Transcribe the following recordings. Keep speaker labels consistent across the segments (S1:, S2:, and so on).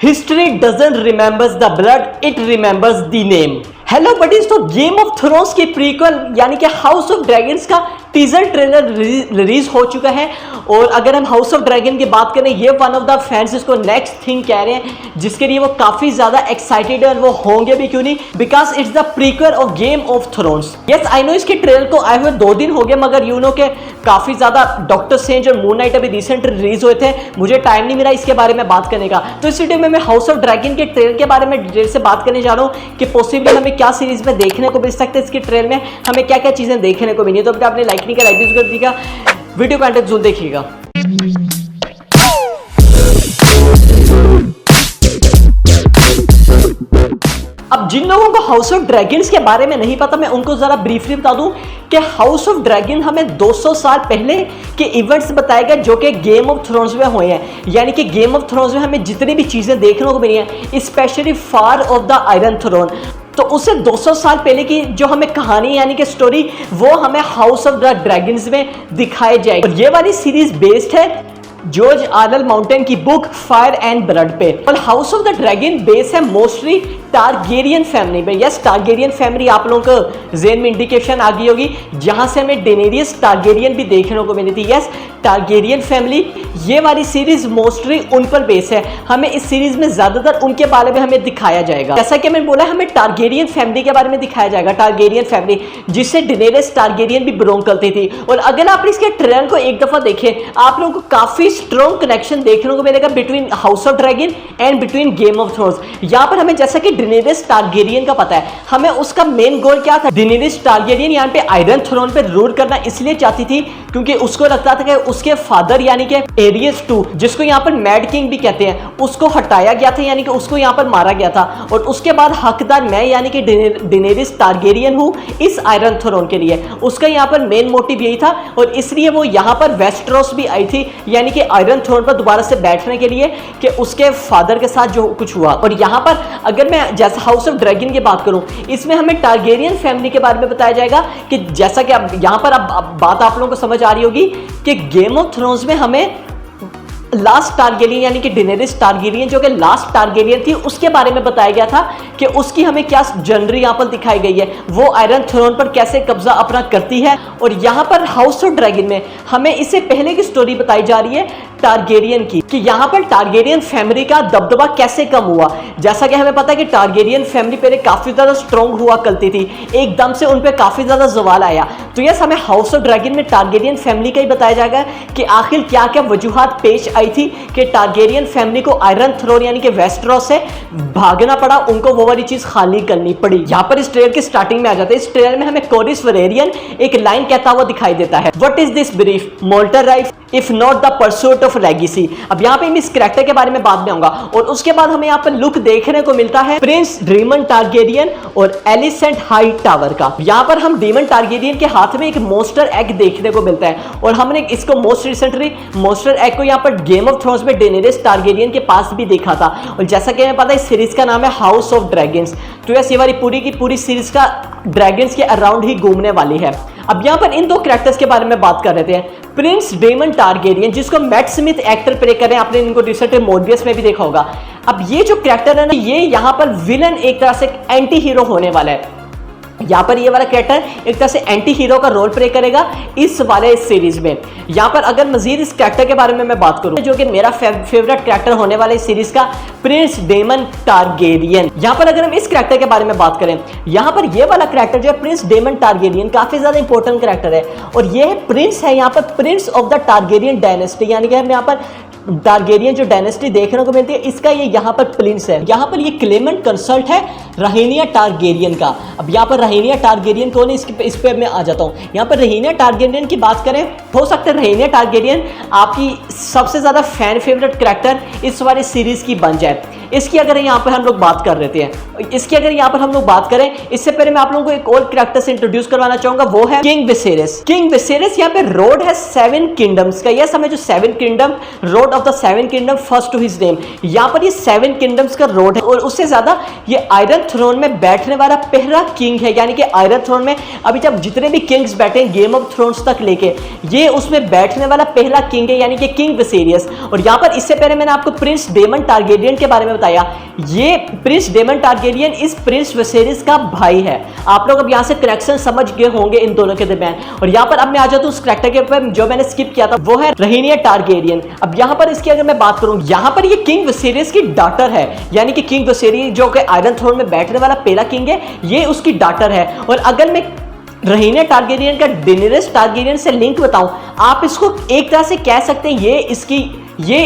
S1: History doesn't remembers the blood, it remembers the name. Hello buddies, तो Game of Thrones की prequel यानी कि House of Dragons का teaser trailer release हो चुका है। और अगर हम हाउस ऑफ ड्रैगन की बात करें, ये वन ऑफ द फैंस इसको नेक्स्ट थिंग कह रहे हैं, जिसके लिए वो काफी ज्यादा एक्साइटेड है और वो होंगे भी क्यों नहीं, because it's the prequel of game of thrones. Yes I know, इसके ट्रेलर को आए हुए 2 दिन हो गए, मगर यू नो के काफी ज्यादा डॉक्टर स्ट्रेंज और मून नाइट अभी रिसेंट रिलीज हुए थे, मुझे टाइम नहीं मिला इसके बारे में बात करने का। तो इस वीडियो में मैं हाउस ऑफ ड्रैगन के ट्रेलर के बारे में डिटेल से बात करने जा रहा हूँ कि पॉसिबली हमें क्या सीरीज में देखने को मिल सकता है, इसके ट्रेलर में हमें क्या क्या चीजें देखने को मिली। तो अगर आपने लाइक नहीं किया, लाइक कर दीजिएगा, वीडियो को एंड जरूर देखिएगा। अब जिन लोगों को हाउस ऑफ ड्रैगन्स के बारे में नहीं पता, मैं उनको जरा ब्रीफली बता दूं कि हाउस ऑफ ड्रैगन हमें 200 साल पहले के इवेंट्स बताए गए जो कि गेम ऑफ थ्रोन्स में हुए हैं। यानी कि गेम ऑफ थ्रोन्स में हमें जितनी भी चीजें देखने को मिली हैं, specially far of the Iron Throne, तो उससे 200 साल पहले की जो हमें कहानी यानी कि स्टोरी, वो हमें हाउस ऑफ द ड्रैगन्स में दिखाई जाएगी। और ये वाली सीरीज बेस्ड है जॉर्ज आरएल मार्टिन की बुक फायर एंड ब्लड पे। और house of the dragon base है मोस्टली टारगेरियन फैमिली में। यस, टारगेरियन फैमिली आप लोगों को ज़हन में इंडिकेशन आ गई होगी, जहां से हमें डेनेरियस टारगेरियन भी देखने को मिली थी। यस, टारगेरियन फैमिली, ये वाली सीरीज मोस्टली उन पर बेस है। हमें इस सीरीज में ज्यादातर उनके बारे में हमें दिखाया जाएगा। जैसा कि मैंने बोला, हमें टारगेरियन फैमिली के बारे में दिखाया जाएगा। टारगेरियन फैमिली जिससे डेनेरियस टारगेरियन भी बिलोंग करती थी। और अगर आप इसके ट्रेलर को एक दफा देखें, आप लोगों को काफी स्ट्रॉन्ग कनेक्शन देखने को मिलेगा between house of dragon and between game of thrones. यहाँ पर हमें जैसा कि डेनेरियस टारगेरियन का पता है, हमें उसका मेन गोल क्या था। डेनेरियस टारगेरियन यहाँ पे आयरन थ्रोन पे रूल करना इसलिए चाहती थी क्योंकि उसको लगता था कि उसके फादर यानी कि एरियस 2, जिसको यहाँ पर मैड किंग भी कहते हैं, उसको हटाया गया था, यानी कि उसको यहाँ पर मारा गया था। और उसके बाद हकदार मैं यानी कि डेनेरियस टारगेरियन हूँ इस आयरन थ्रोन के लिए। उसका यहाँ पर मेन मोटिव यही था और इसलिए वो यहाँ पर वेस्टरोस भी आई थी, यानी कि आयरन थ्रोन पर दोबारा से बैठने के लिए, कि उसके फादर के साथ जो कुछ हुआ। और यहाँ पर अगर मैं जैसा हाउस ऑफ ड्रैगन की बात करूं, इसमें हमें टारगेरियन फैमिली के बारे में बताया जाएगा कि जैसा कि अब यहाँ पर अब बात आप लोगों को समझ आ रही होगी कि गेम ऑफ थ्रोन्स में हमें लास्ट टारगेरियन यानी कि डेनेरियस टारगेरियन जो कि लास्ट टारगेरियन थी, उसके बारे में बताया गया था कि उसकी हमें क्या जर्नी यहाँ पर दिखाई गई है, वो आयरन थ्रोन पर कैसे कब्जा अपना करती है। और यहाँ पर हाउस ऑफ ड्रैगन में हमें इससे पहले की स्टोरी बताई जा रही है टारगेरियन की, कि यहाँ पर टारगेरियन फैमिली का दबदबा कैसे कम हुआ। जैसा कि हमें पता है कि टारगेरियन फैमिली पहले काफी ज्यादा स्ट्रॉन्ग हुआ करती थी, एकदम से उन पर काफी ज्यादा जवाल आया। तो यस, हमें हाउस ऑफ ड्रैगन में टारगेरियन फैमिली का ही बताया जाएगा कि आखिर क्या क्या वजूहात पेश आई थी कि टारगेरियन फैमिली को आयरन थ्रोन यानी कि वेस्टरोस से भागना पड़ा, उनको वो वाली चीज खाली करनी पड़ी। यहाँ पर इस ट्रेलर की स्टार्टिंग में आ जाता है। इस ट्रेलर में हमें कोरिस वलेरियन एक लाइन कहता हुआ दिखाई देता है, what is this brief mortal life if not the pursuit of legacy. अब यहाँ पे मैं इस कैरेक्टर के बारे में बाद में आऊंगा। और उसके बाद हमें यहाँ पर लुक देखने को मिलता है प्रिंस डेमन टारगेरियन और एलिसेंट हाई टावर का। यहाँ पर हम डेमन टारगेरियन के हाथ में एक मोस्टर एग देखने को मिलता है और हमने इसको मोस्ट रिसेंटली मोस्टर एग को यहाँ पर गेम ऑफ थ्रोन्स में डेनेरियस टारगेरियन के पास भी देखा था। और जैसा कि हमें पता है इस सीरीज का नाम है हाउस ऑफ ड्रैगन्स। तो यस, ये वाली पूरी की पूरी सीरीज का ड्रैगन्स के अराउंड ही घूमने वाली है। अब यहाँ पर इन 2 कैरेक्टर्स के बारे में बात कर रहे थे। प्रिंस डेमन टारगेरियन, जिसको मैट स्मिथ एक्टर प्ले कर रहे हैं, आपने इनको रिसेंटली मोर्बियस में भी देखा होगा। अब ये जो कैरेक्टर है ना, ये यहाँ पर विलन एक तरह से एंटी हीरो होने वाला है। यहाँ पर ये वाला कैरेक्टर एक तरह से एंटी हीरो का रोल प्ले करेगा इस वाले सीरीज में। यहाँ पर अगर मजीद इस कैरेक्टर के बारे में मैं बात करूँ, जो कि मेरा फेवरेट कैरेक्टर होने वाला इस सीरीज का, प्रिंस डेमन टारगेरियन। यहाँ पर अगर हम इस कैरेक्टर के बारे में बात करें, यहाँ पर ये वाला कैरेक्टर जो है प्रिंस डेमन टारगेरियन, काफी ज्यादा इंपॉर्टेंट कैरेक्टर है। और ये प्रिंस है यहाँ पर Prince of the Targaryen dynasty, यानी कि हम यहाँ पर टारगेरियन जो डायनेस्टी देखने को मिलती है, इसका ये यहाँ पर प्रिंस है। यहाँ पर ये क्लेमेंट कंसल्ट है रहीनिया टारगेरियन का। अब यहाँ पर रहीनिया टारगेरियन कौन है, इस पे मैं आ जाता हूँ। यहाँ पर रहीनिया टारगेरियन की बात करें, हो सकता है रहीनिया टारगेरियन आपकी सबसे ज्यादा फैन फेवरेट कैरेक्टर इस वाली सीरीज की बन जाए। इसकी अगर यहाँ पर हम लोग बात कर रहे थे, इसकी अगर यहाँ पर हम लोग बात करें, इससे पहले मैं आप लोगों को एक और कैरेक्टर से इंट्रोड्यूस करवाना चाहूंगा, वो है किंग विसेरिस। किंग विसेरिस यहाँ पे रोड है 7 किंगडम्स का। यस, हमें जो 7 kingdom, road of the 7 kingdom first to his name, यहाँ पर ये 7 किंगडम्स का रोड है। और उससे ज्यादा ये आयरन आयरन थ्रोन में बैठने वाला पहला किंग है, यानी कि आयरन थ्रोन में अभी तक जितने भी किंग्स बैठे हैं गेम ऑफ थ्रोन्स तक लेके, ये उसमें बैठने वाला पहला किंग है, यानी कि किंग विसेरियस। और यहाँ पर इससे पहले मैंने आपको प्रिंस डेमन टारगेरियन के बारे में बताया। ये प्रिंस डेमन टारगेरियन इस प्रिंस विसेरियस का भाई है। आप लोग अब यहाँ से कनेक्शन समझ गए होंगे इन दोनों के दरमियान। और यहाँ पर अब मैं आ जाता हूँ उस कैरेक्टर के ऊपर जो मैंने स्किप किया था, वो है रहीनिया टारगेरियन। अब यहाँ पर इसकी अगर मैं बात करूँ, यहाँ पर ये किंग विसेरियस की डॉटर है, यानी कि किंग विसेरियस जो कि आयरन थ्रोन में बैठने वाला पहला किंग है, ये उसकी डॉटर है। और अगर मैं रहीनिया टारगेरियन का डेनेरिस टारगेरियन से लिंक बताऊं, आप इसको एक तरह से कह सकते हैं ये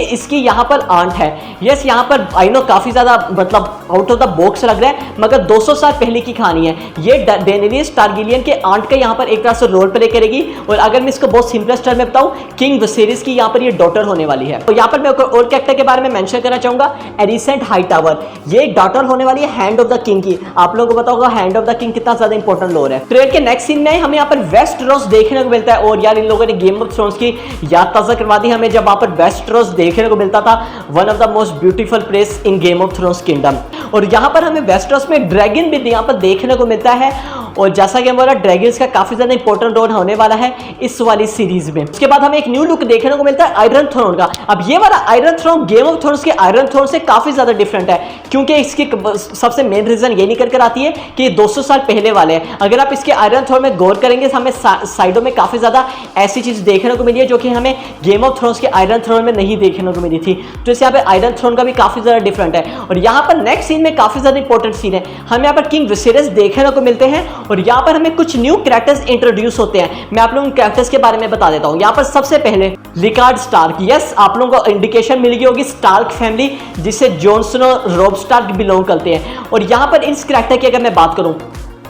S1: इसकी यहाँ पर आंट है। यस, यहाँ पर आई नो काफ़ी ज़्यादा मतलब आउट ऑफ द बॉक्स लग रहा है, मगर 200 साल पहले की कहानी है। ये डेनेरिस टारगेरियन के आंट का यहाँ पर एक तरह से रोल प्ले करेगी। और अगर मैं इसको बहुत सिंपलेस्ट टर्म में बताऊँ, किंग विसेरियस की यहाँ पर ये डॉटर होने वाली है। तो यहाँ पर मैं और कैरेक्टर के बारे में मेंशन करना चाहूँगा, एलिसेंट हाईटावर। ये डॉटर होने वाली है हैंड ऑफ द किंग की। आप लोगों को पता होगा हैंड ऑफ द किंग कितना ज़्यादा इंपॉर्टेंट लोर है। ट्रेलर के नेक्स्ट सीन में हमें यहाँ पर वेस्टरोस देखने को मिलता है। और यार इन लोगों ने गेम ऑफ थ्रोन्स की याद ताज़ा करवा दी हमें, जब वहाँ पर वेस्टरोस देखने को मिलता था, one of the most beautiful place in game of thrones kingdom. और यहाँ पर हमें वेस्टरोस में ड्रैगन भी यहाँ पर देखने को मिलता है। और जैसा कि हमारा ड्रैगन्स का काफी ज्यादा इंपॉर्टेंट रोल होने वाला है इस वाली सीरीज में। उसके बाद हमें एक न्यू लुक देखने को मिलता है आयरन थ्रोन का। अब ये वाला Iron Throne Game of Thrones के आयरन थ्रोन से काफी ज्यादा डिफरेंट है, क्योंकि इसकी सबसे मेन रीजन ये निकल कर आती है कि 200 साल पहले वाले हैं। अगर आप इसके आयरन थ्रोन में गौर करेंगे तो हमें साइडों में काफी ज्यादा ऐसी चीज देखने को मिली है जो कि हमें गेम ऑफ थ्रोन्स के आयरन थ्रोन में नहीं देखने को मिली थी। तो इस यहाँ पे आयरन थ्रोन का भी काफी ज्यादा डिफरेंट है। और यहाँ पर नेक्स्ट सीन में काफी ज्यादा इंपॉर्टेंट सीन है, हमें यहाँ पर किंग विसेरियस देखने को मिलते हैं। और यहाँ पर हमें कुछ न्यू कैरेक्टर्स इंट्रोड्यूस होते हैं। मैं आप लोगों को कैरेक्टर्स के बारे में बता देता हूँ। यहाँ पर सबसे पहले लिकार्ड स्टार्क। यस, आप लोगों को इंडिकेशन मिल गई होगी स्टार्क फैमिली, जिससे जॉन स्नो रोब स्टार्क बिलोंग करते हैं। और यहाँ पर इस कैरेक्टर की अगर मैं बात करूँ,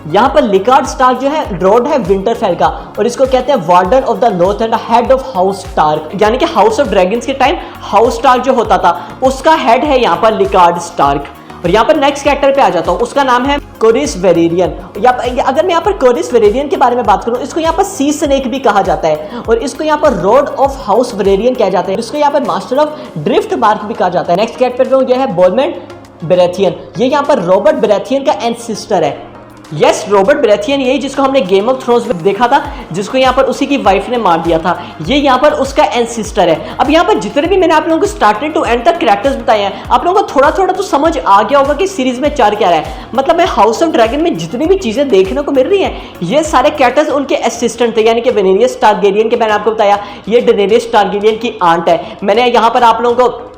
S1: यहाँ पर लिकार्ड स्टार्क जो है लॉर्ड है विंटरफेल का, और इसको कहते हैं Warden of the North and head of House Stark, यानी कि हाउस ऑफ ड्रैगन्स के टाइम हाउस स्टार्क जो होता था उसका हेड है यहाँ पर लिकार्ड स्टार्क। और यहाँ पर नेक्स्ट कैरेक्टर पे आ जाता हूँ, उसका नाम है कोरिस वेरेरियन। अगर मैं यहाँ पर कोरिस वेरेरियन के बारे में बात करूँ, इसको यहाँ पर सी स्नेक भी कहा जाता है, और इसको यहाँ पर रोड ऑफ हाउस वेरेरियन कहा जाता है, इसको यहाँ पर मास्टर ऑफ ड्रिफ्ट मार्क भी कहा जाता है। नेक्स्ट कैरेक्टर जो है बोलमैन बेरेथियन। ये यहाँ पर रॉबर्ट बेरेथियन का एंसेस्टर है। यस, रॉबर्ट बेरेथियन यही जिसको हमने गेम ऑफ थ्रोन्स में देखा था, जिसको यहाँ पर उसी की वाइफ ने मार दिया था, ये यहाँ पर उसका एंसेस्टर है। अब यहाँ पर जितने भी मैंने आप लोगों को स्टार्टिंग टू एंड तक कैरेक्टर्स बताए हैं, आप लोगों को थोड़ा थोड़ा तो समझ आ गया होगा कि सीरीज में चार क्या रहा है। मतलब मैं हाउस ऑफ ड्रैगन में जितनी भी चीजें देखने को मिल रही हैं, ये सारे कैरेक्टर्स उनके असिस्टेंट थे, यानी कि वेनेरियस टारगेरियन के मैंने आपको बताया ये डेनेरियस टारगेरियन की आंट है। मैंने यहाँ पर आप लोगों को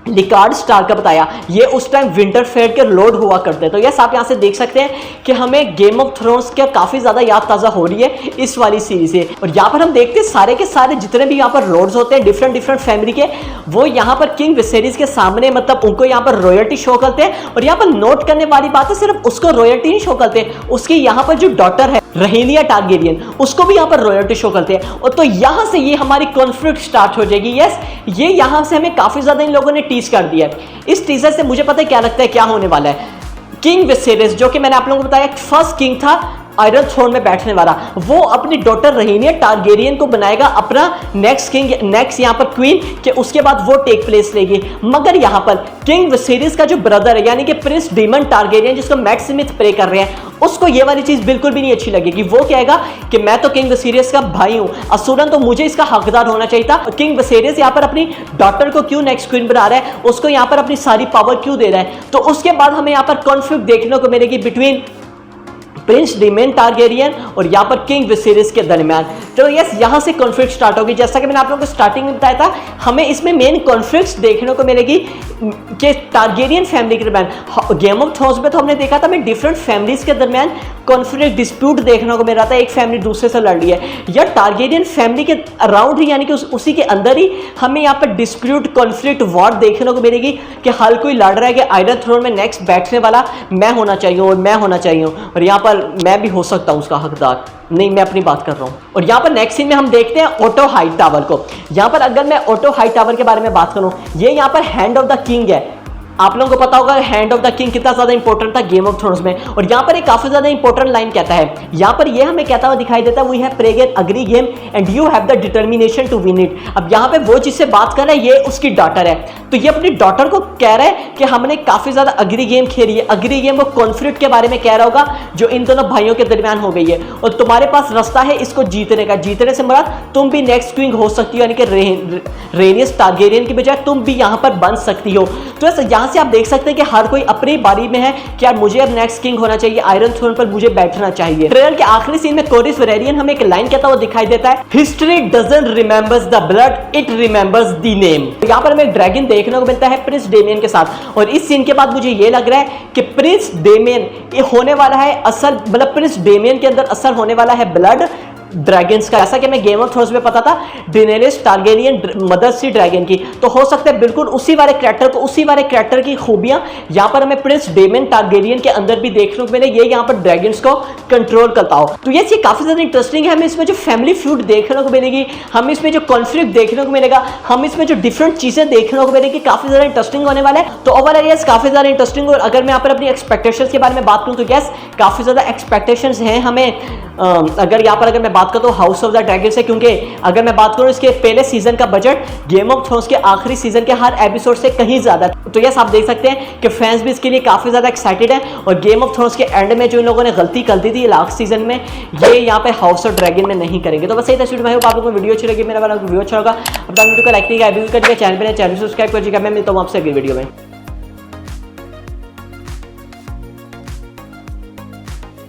S1: लिकार्ड स्टार्क का बताया, ये उस टाइम विंटरफेल के लॉर्ड हुआ करते। तो यस, आप यहाँ से देख सकते हैं कि हमें गेम ऑफ थ्रोन्स के काफी ज्यादा याद ताजा हो रही है इस वाली सीरीज से। और यहाँ पर हम देखते हैं सारे के सारे जितने भी यहाँ पर लॉर्ड्स होते हैं डिफरेंट डिफरेंट फैमिली के, वो यहाँ पर किंग विसेरियस के सामने मतलब उनको यहाँ पर रॉयल्टी शो करते हैं। और यहाँ पर नोट करने वाली बात है, सिर्फ उसको रॉयल्टी नहीं शो करते, उसकी यहाँ पर जो डॉटर है रहीनिया टारगेरियन, उसको भी यहाँ पर रॉयल्टी शो करते हैं। और तो यहाँ से ये हमारी कॉन्फ्लिक्ट स्टार्ट हो जाएगी। यस, ये यहाँ से हमें काफी ज्यादा इन लोगों ने टीज कर दिया है। इस टीजर से मुझे पता है क्या लगता है क्या होने वाला है। किंग विसेरियस जो कि मैंने आप लोगों को बताया फर्स्ट किंग था आयरन थ्रोन में बैठने वाला, वो अपनी डॉटर रहीनिया टारगेरियन को बनाएगा अपना नेक्स्ट किंग, नेक्स्ट यहाँ पर क्वीन, कि उसके बाद वो टेक प्लेस लेगी। मगर यहाँ पर किंग विसेरियस का जो ब्रदर है, यानी कि प्रिंस डेमन टारगेरियन जिसको मैट स्मिथ प्रे कर रहे हैं, उसको ये वाली चीज बिल्कुल भी नहीं अच्छी लगेगी। वो कहेगा कि मैं तो किंग विसेरियस का भाई हूं, असुरन तो मुझे इसका हकदार होना चाहिए था। किंग विसेरियस यहाँ पर अपनी डॉटर को क्यों नेक्स्ट क्वीन बना रहा है, उसको यहाँ पर अपनी सारी पावर क्यों दे रहा है। तो उसके बाद हमें यहाँ पर कॉन्फ्लिक्ट देखने को मिलेगी बिटवीन प्रिंस डेमन टारगेरियन और यहाँ पर किंग विसेरियस के दरमियान। तो यस, यहाँ से कॉन्फ्लिक्ट स्टार्ट होगी। जैसा कि मैंने आप लोगों को स्टार्टिंग में बताया था, हमें इसमें मेन कॉन्फ्लिक्ट्स देखने को मिलेगी कि टारगेरियन फैमिली के दरमियान। गेम ऑफ थ्रोन्स में तो हमने देखा था हमें डिफरेंट फैमिलीज के दरमियान कॉन्फ्लिक्ट डिस्प्यूट देखने को मिल रहा था, एक फैमिली दूसरे से लड़ रही है, या टारगेरियन फैमिली के अराउंड ही, यानी कि उसी के अंदर ही हमें यहाँ पर डिस्प्यूट कॉन्फ्लिक्ट वॉर देखने को मिलेगी कि हर कोई लड़ रहा है कि आयरन थ्रोन में नेक्स्ट बैठने वाला मैं होना चाहिए और मैं होना चाहिए, और यहाँ पर मैं भी हो सकता हूँ उसका हकदार। नहीं, मैं अपनी बात कर रहा हूँ। और यहाँ पर नेक्स्ट सीन में हम देखते हैं ओटो हाईटावर को। यहाँ पर अगर मैं ओटो हाईटावर के बारे में बात करूँ, ये यहाँ पर हैंड ऑफ द किंग है। आप लोगों को पता होगा हैंड ऑफ द किंग कितना ज्यादा इंपॉर्टेंट था गेम ऑफ थ्रोन्स में, और यहाँ पर एक काफी ज्यादा इंपॉर्टेंट लाइन कहता है, यहाँ पर ये हमें कहता हुआ दिखाई देता है, we have played an agree game and you have the determination to win it. अब यहाँ पे वो जिससे बात कर रहा है ये उसकी डॉटर है, तो ये अपनी डॉटर को कह रहा है कि हमने काफी ज्यादा अग्री गेम खेली है। अग्री गेम वो कॉन्फ्लिक्ट के बारे में कह रहा होगा जो इन दोनों भाइयों के दरमियान हो गई है, और तुम्हारे पास रास्ता है इसको जीतने का। जीतने से मुराद तुम भी नेक्स्ट क्वीन हो सकती हो, यानी कि रेनियस टारगेरियन की बजाय तुम भी यहाँ पर बन सकती हो। तो यहाँ से आप देख सकते हैं कि हर कोई अपनी बारी में है कि यार मुझे अब नेक्स्ट किंग होना चाहिए, आयरन थ्रोन पर मुझे बैठना चाहिए। ट्रेलर के आखिरी सीन में कोरिस वेलेरियन हमें एक लाइन कहता हुआ दिखाई देता है, history doesn't remembers the blood, it remembers the name. यहाँ पर हमें ड्रैगन देखने को मिलता है प्रिंस डेमियन के साथ, और इस सीन के बाद मुझे ये लग रहा है कि प्रिंस डेमियन ये होने वाला है असल, मतलब प्रिंस डेमियन के अंदर असर होने वाला है ब्लड ड्रैगन्स का। ऐसा कि मैं गेम ऑफ थ्रोन्स में पता था Daenerys Targaryen mother sea dragon की, तो हो सकता है बिल्कुल उसी वाले कैरेक्टर को, उसी वाले कैरेक्टर की खूबियां यहाँ पर हमें प्रिंस डेमियन टारगेरियन के अंदर भी देखने को मिले, ये यहाँ पर ड्रैगन्स को कंट्रोल करता हो। तो ये चीज काफी ज्यादा इंटरेस्टिंग है। हमें इसमें जो फैमिली फ्यूड देखने को मिलेगी, हमें इसमें जो कॉन्फ्लिक्ट देखने को मिलेगा, हम इसमें जो डिफरेंट चीजें देखने को मिलेगी, काफी ज्यादा इंटरेस्टिंग होने वाला है। तो ओवरऑल यस काफी ज्यादा इंटरेस्टिंग। और अगर मैं यहाँ पर अपनी एक्सपेक्टेशंस के बारे में बात करूँ तो यस काफी ज्यादा एक्सपेक्टेशंस हैं हमें। अगर यहाँ पर अगर मैं बात करूँ तो हाउस ऑफ द ड्रैगन से, क्योंकि अगर मैं बात करूँ इसके पहले सीजन का बजट गेम ऑफ थ्रोन्स के आखिरी सीजन के हर एपिसोड से कहीं ज्यादा, तो यस आप देख सकते हैं कि फैंस भी इसके लिए काफी ज्यादा एक्साइटेड है। और गेम ऑफ थ्रोन्स के एंड में जो इन लोगों ने गलती कर दी थी लास्ट सीजन में, ये यहाँ पे हाउस ऑफ ड्रैगन में नहीं करेंगे। तो बस यही था भाई, आप लोगों को वीडियो अच्छी लगी, मेरा वीडियो अच्छा होगा, अब वीडियो को लाइक नहीं किया, चैनल पर सब्सक्राइब कर दीजिएगा, मैं मिलता हूँ आपसे अगली वीडियो में।